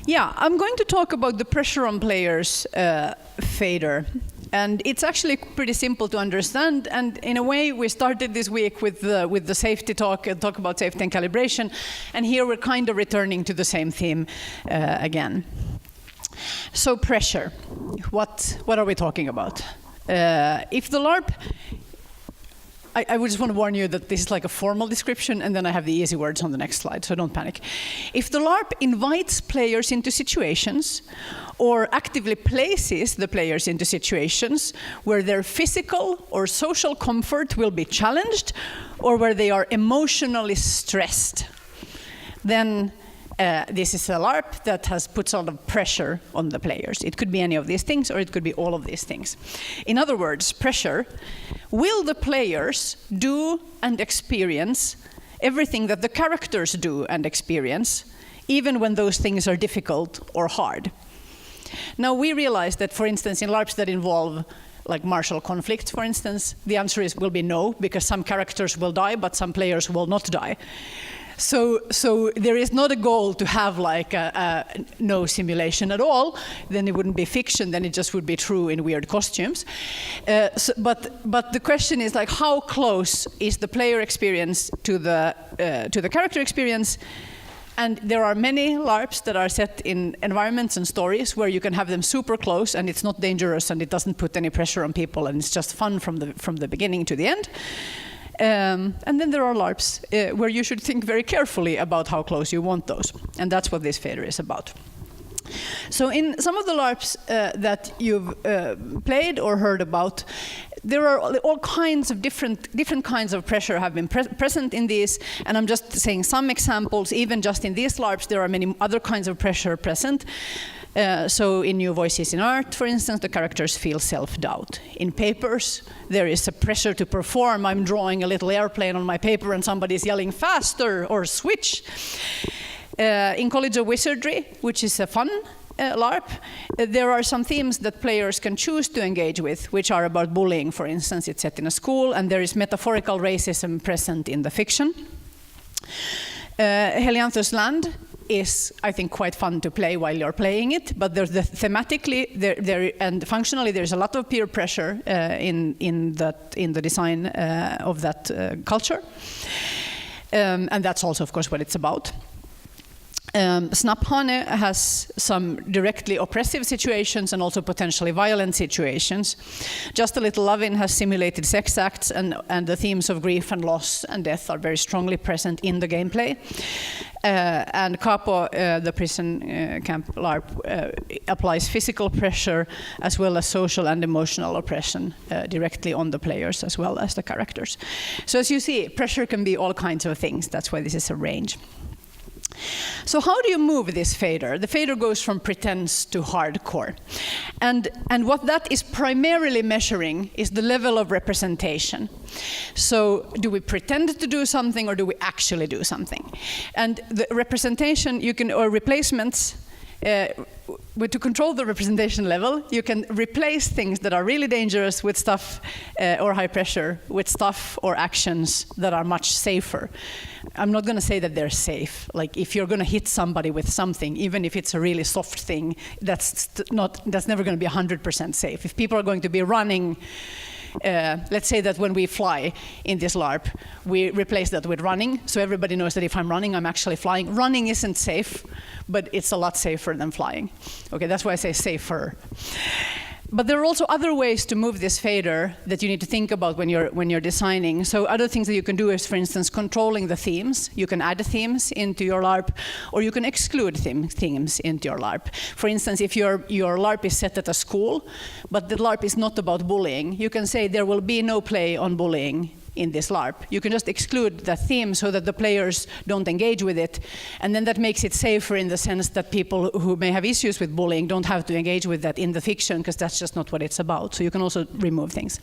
Yeah, I'm going to talk about the pressure on players fader. And it's actually pretty simple to understand. And in a way, we started this week with the safety talk about safety and calibration. And here we're kind of returning to the same theme again. So pressure, what are we talking about? If the LARP, I would just want to warn you that this is like a formal description, and then I have the easy words on the next slide, so don't panic. If the LARP invites players into situations or actively places the players into situations where their physical or social comfort will be challenged or where they are emotionally stressed, then this is a LARP that has put sort of pressure on the players. It could be any of these things, or it could be all of these things. In other words, pressure. Will the players do and experience everything that the characters do and experience, even when those things are difficult or hard? Now, we realize that, for instance, in LARPs that involve like martial conflict, for instance, the answer will be no, because some characters will die, but some players will not die. So there is not a goal to have like no simulation at all. Then it wouldn't be fiction. Then it just would be true in weird costumes. But the question is like, how close is the player experience to the character experience? And there are many LARPs that are set in environments and stories where you can have them super close, and it's not dangerous, and it doesn't put any pressure on people, and it's just fun from the beginning to the end. And then there are LARPs where you should think very carefully about how close you want those. And that's what this fader is about. So in some of the LARPs that you've played or heard about, there are all kinds of different kinds of pressure have been present in these. And I'm just saying some examples. Even just in these LARPs, there are many other kinds of pressure present. So in New Voices in Art, for instance, the characters feel self-doubt. In papers, there is a pressure to perform. I'm drawing a little airplane on my paper and somebody's yelling faster or switch. In College of Wizardry, which is a fun LARP, there are some themes that players can choose to engage with, which are about bullying, for instance. It's set in a school, and there is metaphorical racism present in the fiction. Helianthus Land is, I think, quite fun to play while you're playing it, but thematically and functionally there's a lot of peer pressure in the design of that culture, and that's also, of course, what it's about. Snapphane has some directly oppressive situations and also potentially violent situations. Just a Little Lovin' has simulated sex acts, and the themes of grief and loss and death are very strongly present in the gameplay. And Capo, the prison camp LARP, applies physical pressure as well as social and emotional oppression directly on the players as well as the characters. So as you see, pressure can be all kinds of things. That's why this is a range. So how do you move this fader? The fader goes from pretense to hardcore. And what that is primarily measuring is the level of representation. So do we pretend to do something, or do we actually do something? And the representation, or replacements, to control the representation level, you can replace things that are really dangerous with stuff or high pressure with stuff or actions that are much safer. I'm not going to say that they're safe. Like if you're going to hit somebody with something, even if it's a really soft thing, that's never going to be 100% safe. If people are going to be running, let's say that when we fly in this LARP, we replace that with running, so everybody knows that if I'm running, I'm actually flying. Running isn't safe, but it's a lot safer than flying. Okay, that's why I say safer. But there are also other ways to move this fader that you need to think about when you're designing. So other things that you can do is, for instance, controlling the themes. You can add themes into your LARP, or you can exclude themes into your LARP. For instance, if your LARP is set at a school, but the LARP is not about bullying, you can say there will be no play on bullying in this LARP. You can just exclude the theme so that the players don't engage with it, and then that makes it safer in the sense that people who may have issues with bullying don't have to engage with that in the fiction, because that's just not what it's about. So you can also remove things.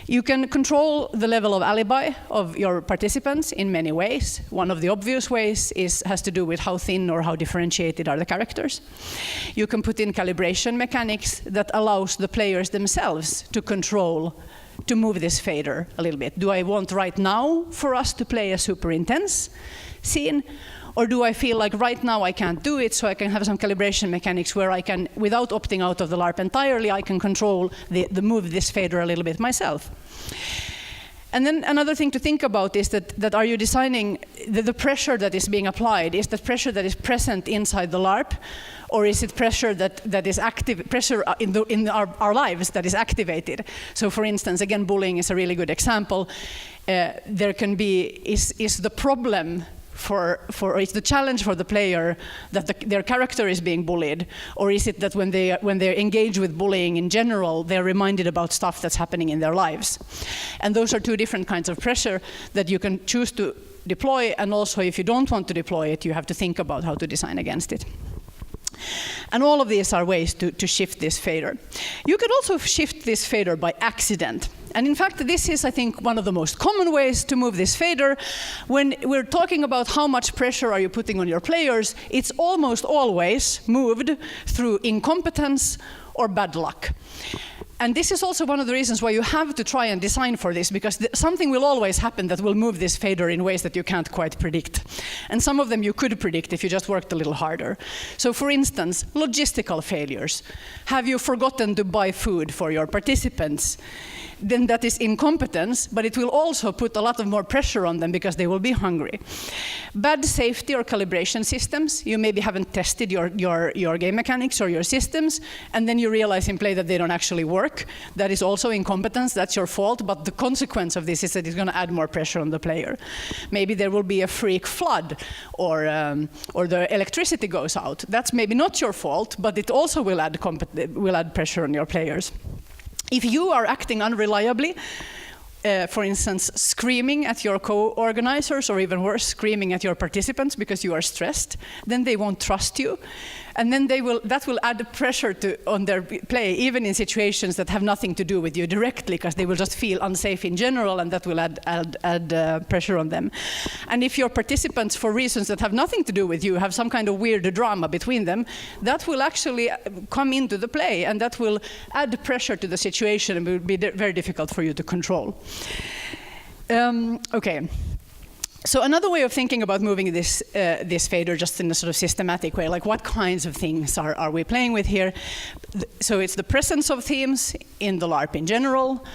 You can control the level of alibi of your participants in many ways. One of the obvious ways has to do with how thin or how differentiated are the characters. You can put in calibration mechanics that allows the players themselves to control to move this fader a little bit? Do I want right now for us to play a super intense scene? Or do I feel like right now I can't do it, so I can have some calibration mechanics where I can, without opting out of the LARP entirely, I can control the move this fader a little bit myself. And then another thing to think about is that are you designing the pressure that is being applied? Is that pressure that is present inside the LARP, or is it pressure that is active, pressure in our lives that is activated? So, for instance, again, bullying is a really good example. There can be is the problem. Or is the challenge for the player that their character is being bullied, or is it that when they engage with bullying in general, they're reminded about stuff that's happening in their lives? And those are two different kinds of pressure that you can choose to deploy, and also if you don't want to deploy it, you have to think about how to design against it. And all of these are ways to shift this fader. You could also shift this fader by accident. And in fact, this is, I think, one of the most common ways to move this fader. When we're talking about how much pressure are you putting on your players, it's almost always moved through incompetence or bad luck. And this is also one of the reasons why you have to try and design for this, because something will always happen that will move this fader in ways that you can't quite predict. And some of them you could predict if you just worked a little harder. So for instance, logistical failures. Have you forgotten to buy food for your participants? Then that is incompetence, but it will also put a lot of more pressure on them because they will be hungry. Bad safety or calibration systems. You maybe haven't tested your game mechanics or your systems, and then you realize in play that they don't actually work. That is also incompetence, that's your fault, but the consequence of this is that it's going to add more pressure on the player. Maybe there will be a freak flood, or the electricity goes out. That's maybe not your fault, but it also will add pressure on your players. If you are acting unreliably, for instance, screaming at your co-organizers, or even worse, screaming at your participants because you are stressed, then they won't trust you. And then that will add pressure on their play, even in situations that have nothing to do with you directly, because they will just feel unsafe in general, and that will add pressure on them. And if your participants, for reasons that have nothing to do with you, have some kind of weird drama between them, that will actually come into the play, and that will add pressure to the situation, and will be very difficult for you to control. Okay. So another way of thinking about moving this fader just in a sort of systematic way, like what kinds of things are we playing with here? So it's the presence of themes in the LARP in general.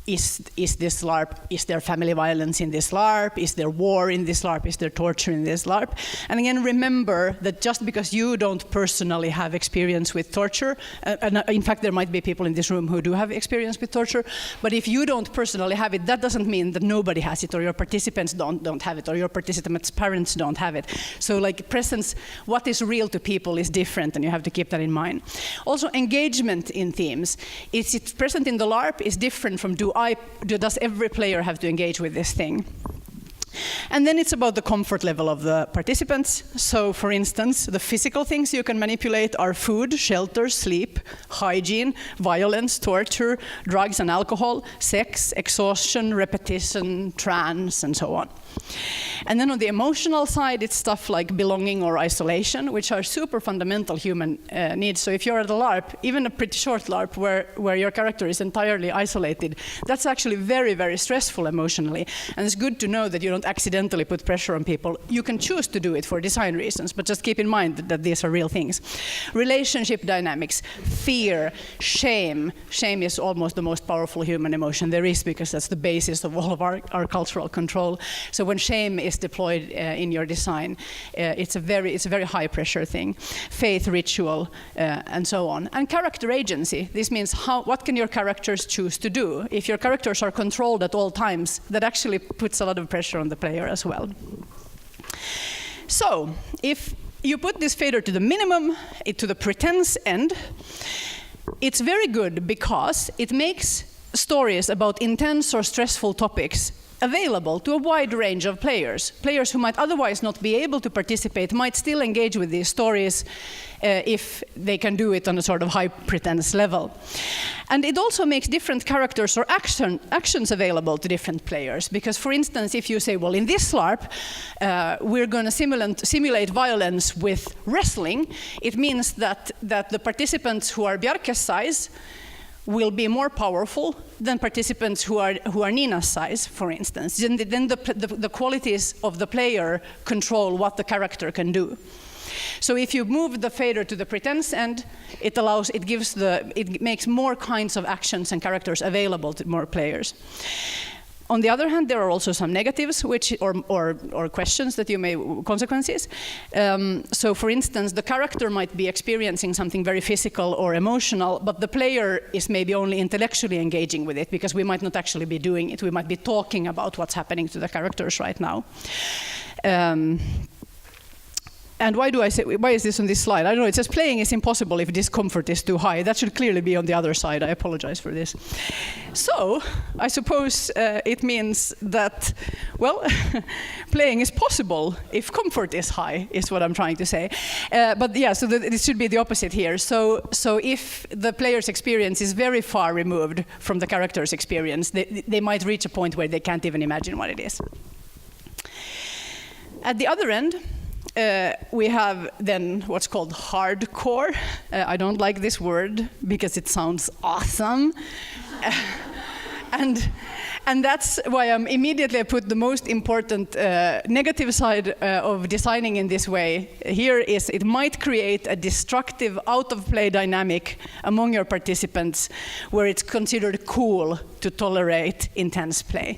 Is this LARP, is there family violence in this LARP? Is there war in this LARP? Is there torture in this LARP? And again, remember that just because you don't personally have experience with torture, and in fact there might be people in this room who do have experience with torture, but if you don't personally have it, that doesn't mean that nobody has it, or your participants don't have it, or your participants' parents don't have it. So like presence, what is real to people is different, and you have to keep that in mind. Also, engagement in themes. Is it present in the LARP is different from does every player have to engage with this thing? And then it's about the comfort level of the participants. So, for instance, the physical things you can manipulate are food, shelter, sleep, hygiene, violence, torture, drugs and alcohol, sex, exhaustion, repetition, trance, and so on. And then on the emotional side, it's stuff like belonging or isolation, which are super fundamental human needs. So if you're at a LARP, even a pretty short LARP where your character is entirely isolated, that's actually very, very stressful emotionally. And it's good to know that you don't accidentally put pressure on people. You can choose to do it for design reasons, but just keep in mind that these are real things. Relationship dynamics, fear, shame. Shame is almost the most powerful human emotion there is, because that's the basis of all of our cultural control. So when shame is deployed in your design, it's a very high pressure thing. Faith, ritual, and so on. And character agency. This means what can your characters choose to do? If your characters are controlled at all times, that actually puts a lot of pressure on the player as well. So if you put this fader to the minimum, to the pretense end, it's very good because it makes stories about intense or stressful topics available to a wide range of players. Players who might otherwise not be able to participate might still engage with these stories if they can do it on a sort of high pretense level. And it also makes different characters or actions available to different players. Because, for instance, if you say, well, in this LARP, we're going to simulate violence with wrestling, it means that the participants who are Bjarke's size will be more powerful than participants who are Nina's size, for instance. Then the qualities of the player control what the character can do. So if you move the fader to the pretense end, it makes more kinds of actions and characters available to more players. On the other hand, there are also some negatives, or questions that you may, consequences. So for instance, the character might be experiencing something very physical or emotional, but the player is maybe only intellectually engaging with it, because we might not actually be doing it. We might be talking about what's happening to the characters right now. And why is this on this slide? I don't know, it says playing is impossible if discomfort is too high. That should clearly be on the other side. I apologize for this. So, I suppose it means that, well, playing is possible if comfort is high, is what I'm trying to say. But yeah, so this should be the opposite here. So if the player's experience is very far removed from the character's experience, they might reach a point where they can't even imagine what it is. At the other end, we have then what's called hardcore. I don't like this word because it sounds awesome. And that's why I immediately put the most important negative side of designing in this way. Here is it might create a destructive out-of-play dynamic among your participants where it's considered cool to tolerate intense play.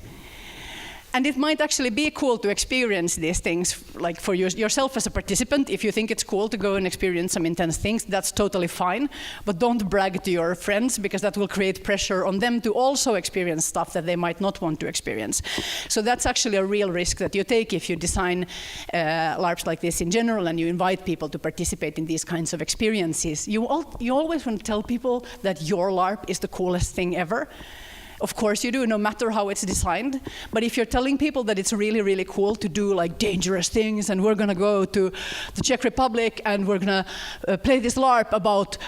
And it might actually be cool to experience these things, like for yourself as a participant. If you think it's cool to go and experience some intense things, that's totally fine. But don't brag to your friends, because that will create pressure on them to also experience stuff that they might not want to experience. So that's actually a real risk that you take if you design LARPs like this in general, and you invite people to participate in these kinds of experiences. You always want to tell people that your LARP is the coolest thing ever. Of course you do, no matter how it's designed. But if you're telling people that it's really, really cool to do like dangerous things, and we're going to go to the Czech Republic and we're going to play this LARP about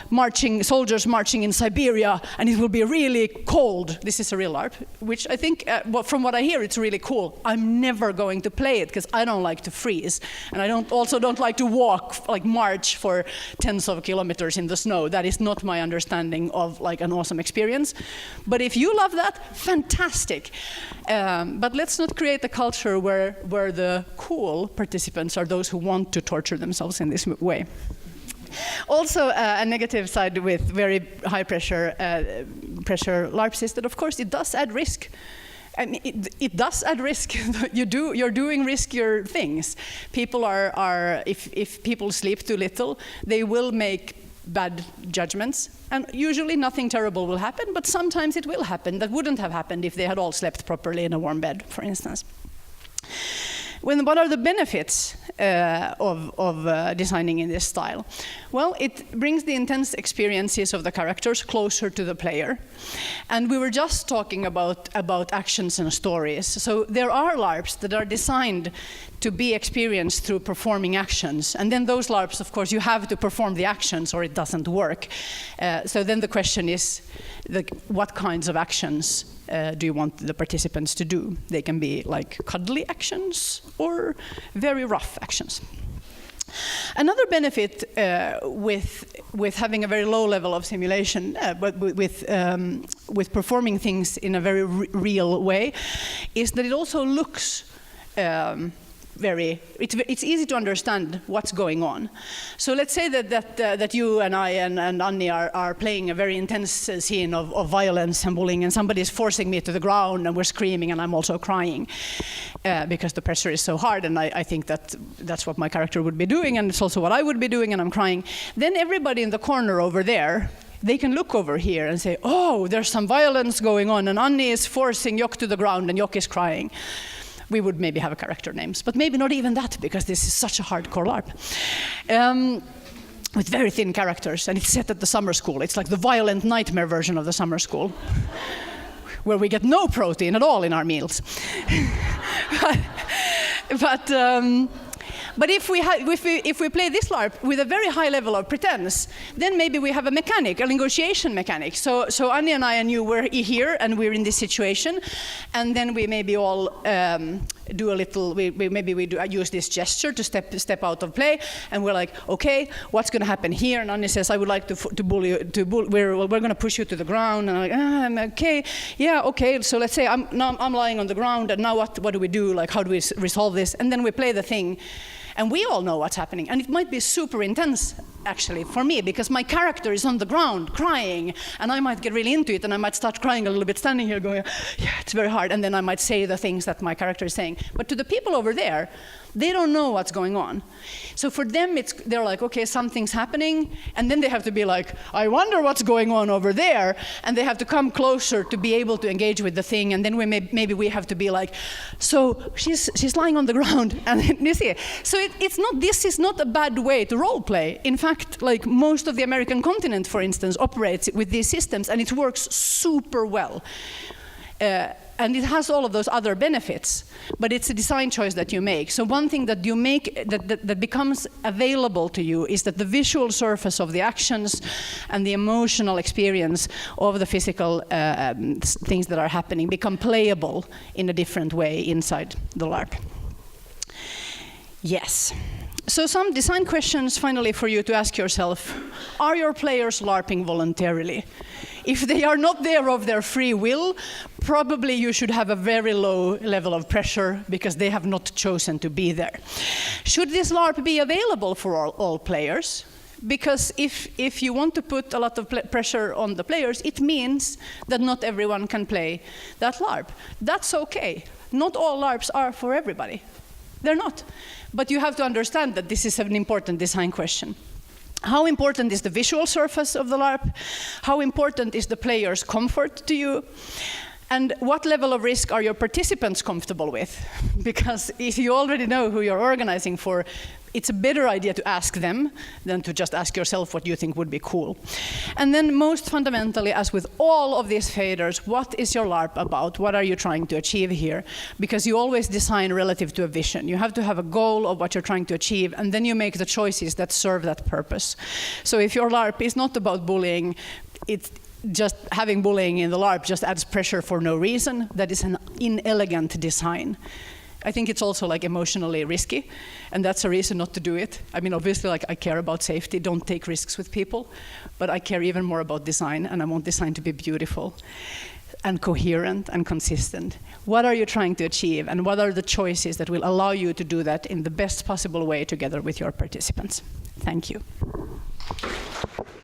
soldiers marching in Siberia, and it will be really cold. This is a real LARP, which I think, from what I hear, it's really cool. I'm never going to play it because I don't like to freeze. And I also don't like to march for tens of kilometers in the snow. That is not my understanding of like an awesome experience. But if you love that, fantastic. But let's not create a culture where the cool participants are those who want to torture themselves in this way. Also, a negative side with very high pressure LARPs is that, of course, it does add risk. And it does add risk. You're doing riskier things. People if people sleep too little, they will make bad judgments, and usually nothing terrible will happen, but sometimes it will happen that wouldn't have happened if they had all slept properly in a warm bed, for instance. What are the benefits of designing in this style? Well, it brings the intense experiences of the characters closer to the player. And we were just talking about actions and stories. So there are LARPs that are designed to be experienced through performing actions. And then those LARPs, of course, you have to perform the actions or it doesn't work. So then the question is, what kinds of actions do you want the participants to do? They can be like cuddly actions or very rough actions. Another benefit with having a very low level of simulation, but with performing things in a very real way, is that it also looks it's easy to understand what's going on. So let's say that you and I and Anni are playing a very intense scene of violence and bullying, and somebody is forcing me to the ground, and we're screaming, and I'm also crying because the pressure is so hard, and I think that's what my character would be doing, and it's also what I would be doing, and I'm crying. Then everybody in the corner over there, they can look over here and say, oh, there's some violence going on, and Anni is forcing Jok to the ground, and Jok is crying. We would maybe have character names, but maybe not even that, because this is such a hardcore LARP. With very thin characters, and it's set at the summer school. It's like the violent nightmare version of the summer school, where we get no protein at all in our meals. But if we play this LARP with a very high level of pretense, then maybe we have a negotiation mechanic. So Anni and I and you were here, and we're in this situation, and then we maybe all do a little, maybe we use this gesture to step out of play, and we're like, okay, what's going to happen here? And Annie says, I would like to bully you, we're going to push you to the ground. And I'm like, okay, yeah, okay. So let's say I'm lying on the ground, and now what do we do? Like, how do we resolve this? And then we play the thing. And we all know what's happening. And it might be super intense, actually, for me, because my character is on the ground crying, and I might get really into it, and I might start crying a little bit, standing here going, yeah, it's very hard. And then I might say the things that my character is saying. But to the people over there, they don't know what's going on. So for them, they're like, okay, something's happening, and then they have to be like, I wonder what's going on over there, and they have to come closer to be able to engage with the thing, and then maybe we have to be like, so she's lying on the ground, and you see, so this is not a bad way to role play. In fact, like most of the American continent, for instance, operates with these systems, and it works super well. And it has all of those other benefits, but it's a design choice that you make. So one thing that you make that becomes available to you is that the visual surface of the actions and the emotional experience of the physical things that are happening become playable in a different way inside the LARP. Yes. So some design questions finally for you to ask yourself. Are your players LARPing voluntarily? If they are not there of their free will, probably you should have a very low level of pressure because they have not chosen to be there. Should this LARP be available for all players? Because if you want to put a lot of pressure on the players, it means that not everyone can play that LARP. That's okay. Not all LARPs are for everybody. They're not. But you have to understand that this is an important design question. How important is the visual surface of the LARP? How important is the player's comfort to you? And what level of risk are your participants comfortable with? Because if you already know who you're organizing for, it's a better idea to ask them than to just ask yourself what you think would be cool. And then most fundamentally, as with all of these faders, what is your LARP about? What are you trying to achieve here? Because you always design relative to a vision. You have to have a goal of what you're trying to achieve, and then you make the choices that serve that purpose. So if your LARP is not about bullying, it's just having bullying in the LARP just adds pressure for no reason. That is an inelegant design. I think it's also like emotionally risky, and that's a reason not to do it. I mean, obviously, like I care about safety, don't take risks with people, but I care even more about design, and I want design to be beautiful and coherent and consistent. What are you trying to achieve, and what are the choices that will allow you to do that in the best possible way together with your participants? Thank you.